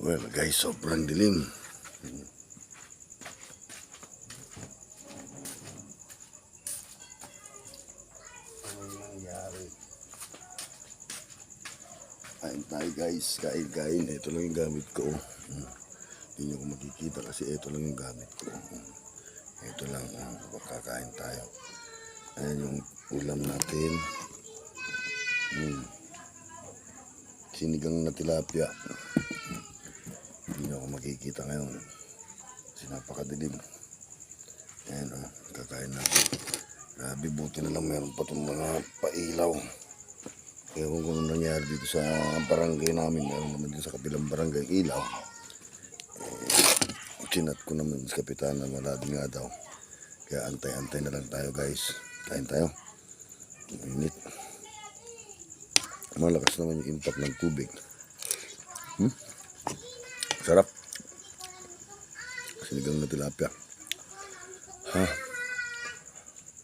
Well guys, sobrang dilim. Anong nangyari? Kain tayo guys, kain. Ito lang yung gamit ko. Hindi nyo ko makikita kasi ito lang yung gamit ko. Ito lang, kakain tayo. Ayan yung ulam natin. Sinigang na tilapia. Hindi nyo ko makikita ngayon kasi napakadilim. Ayan kakain natin. Grabe, buti na lang meron pa itong mga pailaw. Ewan kung nangyari dito sa barangay namin. Meron naman din sa kabilang barangay ilaw. Chinat ko naman sa kapitan na wala din nga daw. Kaya antay-antay na lang tayo guys. Kain tayo. Init. Malakas naman yung impact ng tubig. Sarap. Sinigang na tilapia.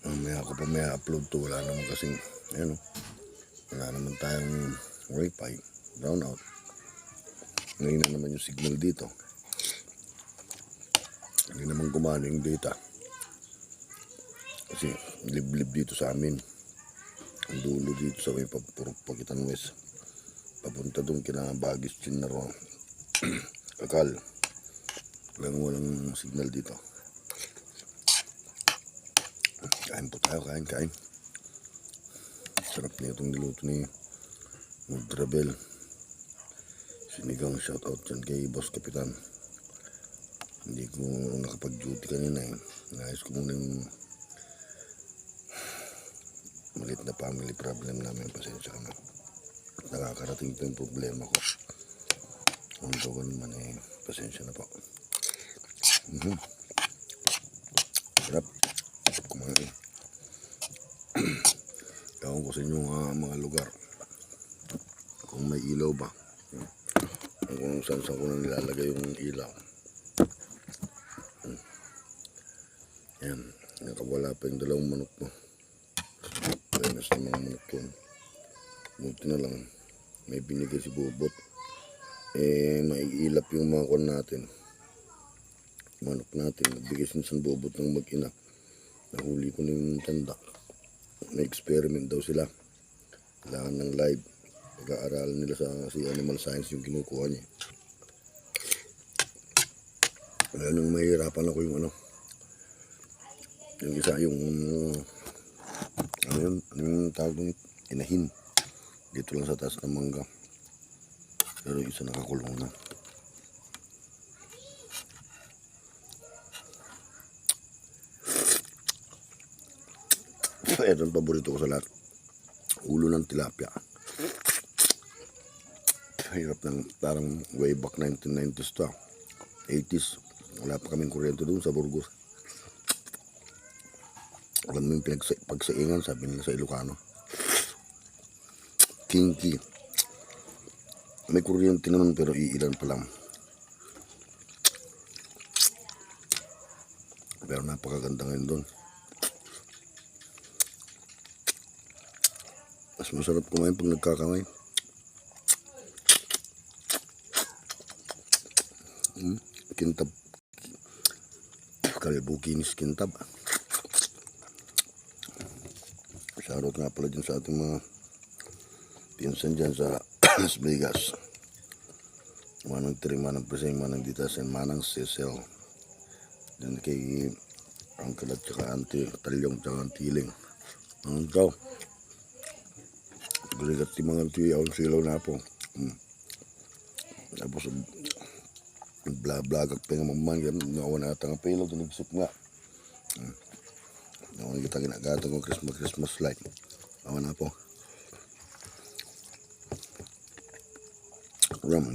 Mamaya ko pa may upload to. Wala naman kasing, wala naman tayong wifi. Brown out. Ngayon na naman yung signal dito. Hindi naman gumana yung data. Kasi liblib dito sa amin. Ang dulo dito sa may Pakitan West. Papunta doon kina Bagis, Chinaro, Kakal. Walang signal dito. Kain po tayo, kain. Sarap na itong niluto ni Mudrabel. Sinigang, shoutout dyan kay Boss Kapitan. Hindi ko nakapag-duty kanina Nais ko muna yung malit na family problem namin. Pasensya ka na. Nakakarating ito yung problema ko. Kung ito ko naman pasensya na po. Sarap. Kumain. Ewan ko sa inyo mga lugar. Kung may ilaw ba. Kung saan ko na nilalagay yung ilaw. Yan. Nakawala pa yung dalawang manok mo. Fairness ng mga manok yun. Buti na lang. May binigay si Bubot. Maiilap yung mga kon natin. Manok natin. Nagbigay sinsan Bubot ng mag-ina. Nahuli ko na yung tanda. Na-experiment daw sila. Kailangan ng live. Pag-aaralan nila sa animal science yung kinukuha niya. Kaya nung mahirapan ako yung yung isa yung yung tawag ng inahin. Dito lang sa taas ng mangga. Pero yung isa nakakulong na. Ito ang paborito ko sa lahat. Ulo ng tilapia. Hirap ng parang way back 1990s to 80s. Wala pa kaming kuryente doon sa Burgos. Alam mo yung pagsaingan, sabi nila sa Ilocano. Kinky. May kuryente naman pero iilan pa lang. Pero napakaganda ngayon doon. Mas masarap kumain pag nagkakamay. Kintab. Kalibukinis kintab. Shoutout nga pala dyan sa ating mga pinsan dyan sa Las Vegas. Manang Tiri, Manang Preseng, Manang Ditas, and Manang Cecil. Dyan kay Uncle at saka Auntie Talyong at Antiling. Ang daw. Galigat di mga tiyaw silaw na po. Tapos bla-blag at pingamamman. Nawa na atang apelo, tuligsip nga. Nawa kita ginagata ko Christmas light. Nawa na po.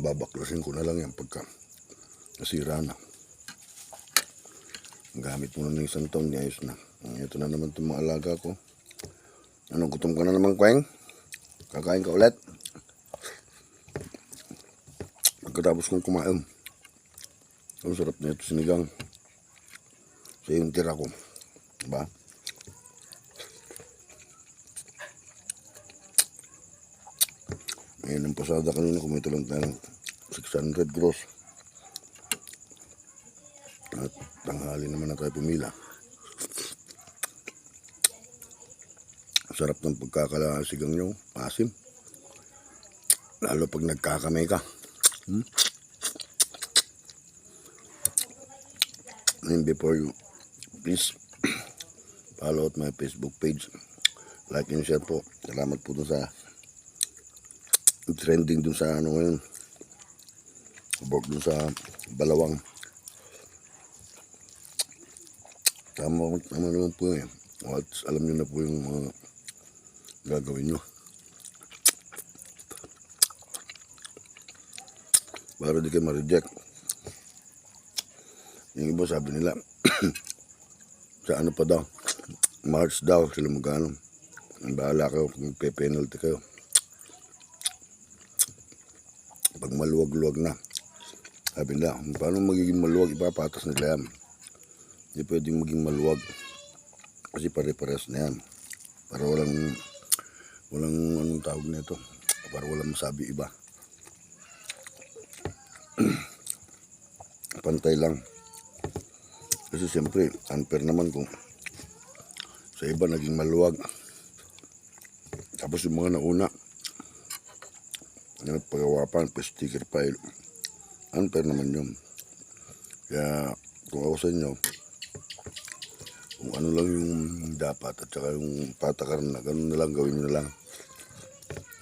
Babaklasin ko na lang yan pagka nasira na. Gamit mo na ng isang taon, ayos na. Ito na naman itong mga alaga ko. Gutom ka na naman, Kweng? Kakain ka ulit? Pagkatapos kong kumain. Ang sarap na ito sinigang. Sa yung tira ko. Diba? Ngayon ang pasada kanina, kumito lang tayo 600 gross. At tanghali naman na tayo pumila. Sarap ng pagkakalasigang nyo, asim. Lalo pag nagkakamay ka. And before you, please follow out my Facebook page. Like and share po. Salamat po dun sa trending dun sa ano ngayon. About dun sa Balawang. Tama naman po eh. At alam nyo na po yung mga gagawin nyo. Para di kayo ma-reject. Yung iba sabi nila, sa ano pa daw, March daw sila magano. Bahala kayo kung pe-penalty kayo. Pag maluwag-luwag na, sabi nila, paano magiging maluwag, ipapatas nila yan. Hindi pwedeng maging maluwag. Kasi pare-pares na yan. Para walang anong tawag na ito. Para walang masabi iba. Pantay lang. Kasi siyempre, unfair naman kung sa iba naging maluwag. Tapos yung mga nauna, na nagpagawa pa, sticker file. Unfair naman yun. Kaya kung ako sa inyo, kung ano lang yung dapat at saka yung patakaran na, ganun na lang, gawin na lang.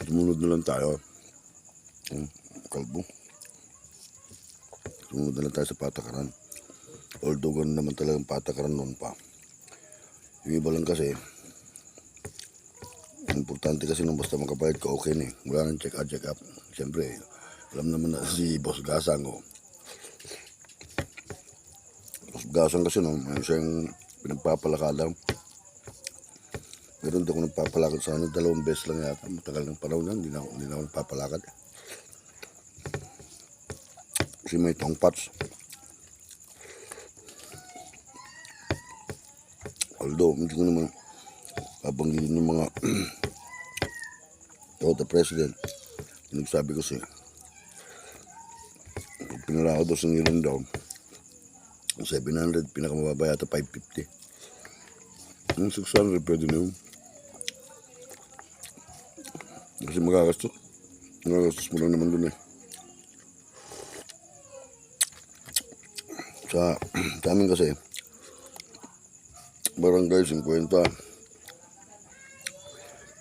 Sumunod na lang tayo. Kalbo. Sumunod na lang tayo sa patakaran. Although ganun naman talagang patakaran noon pa. Yung iba lang kasi, importante kasi nung basta makabayad ka, okay na eh. Wala nang check up. Siyempre, alam naman na si Boss Gasang o. Boss Gasang kasi no, siyang pinagpapalakadan. Meron din ako nagpapalakad sa ano, 2 beses lang yata. Matagal ng panahon na, hindi na ako nagpapalakad. Kasi may tongpats. Although, hindi ko naman babanggitin yung mga the president. Nagsabi ko siya, pag pinalakad daw sa ngilan daw, 700, pinakamababa yata 550. Yung 600 pwede na yun. Kasi magagastos mo lang naman dun eh. Sa amin kasi, barangay 50,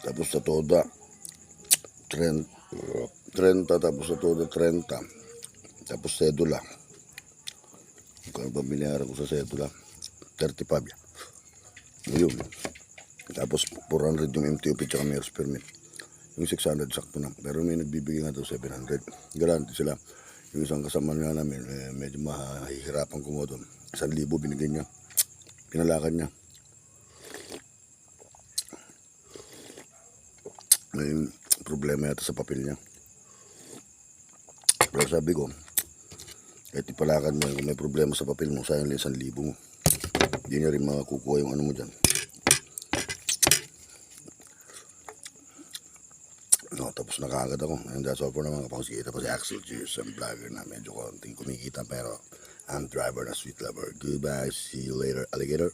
tapos sa toda 30, tapos sa toda 30, tapos sedula. Kung ba binayaran ko sa sedula, 35 yan. Yun. Tapos 400 yung MTOP tsaka mayor's permit. Yung 600 sakto na. Pero may nagbibigay nga daw 700. Garanti sila. Yung isang kasama nga namin, medyo mahihirapan ko mo doon. 1,000 binigay niya. Pinalakad niya. May problema yata sa papel niya. Pero sabi ko, kahit ipalakad mo, kung may problema sa papel mo, sayang lang 1,000 mo. Hindi niya rin makakukuha yung ano mo dyan. No, tapos nakagad ako. And that's all for naman kapag kita pa si Axel Cheers, ang vlogger na medyo konting kumikita pero I'm driver na sweet lover. Goodbye, see you later, alligator.